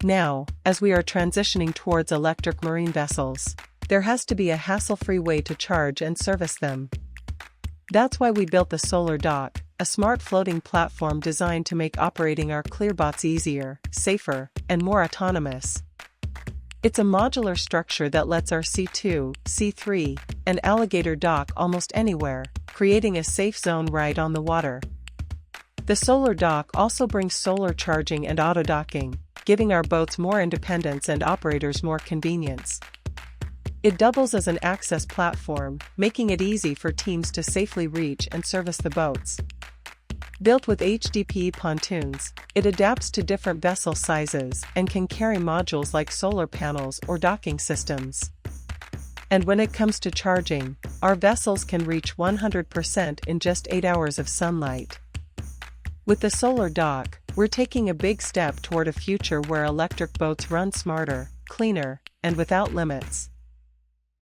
Now, as we are transitioning towards electric marine vessels, there has to be a hassle-free way to charge and service them. That's why we built the Solar Dock, a smart floating platform designed to make operating our Clearbots easier, safer, and more autonomous. It's a modular structure that lets our C2, C3, and Alligator dock almost anywhere, creating a safe zone right on the water. The Solar Dock also brings solar charging and autodocking, giving our boats more independence and operators more convenience. It doubles as an access platform, making it easy for teams to safely reach and service the boats. Built with HDPE pontoons, it adapts to different vessel sizes and can carry modules like solar panels or docking systems. And when it comes to charging, our vessels can reach 100% in just 8 hours of sunlight. With the Solar Dock, we're taking a big step toward a future where electric boats run smarter, cleaner, and without limits.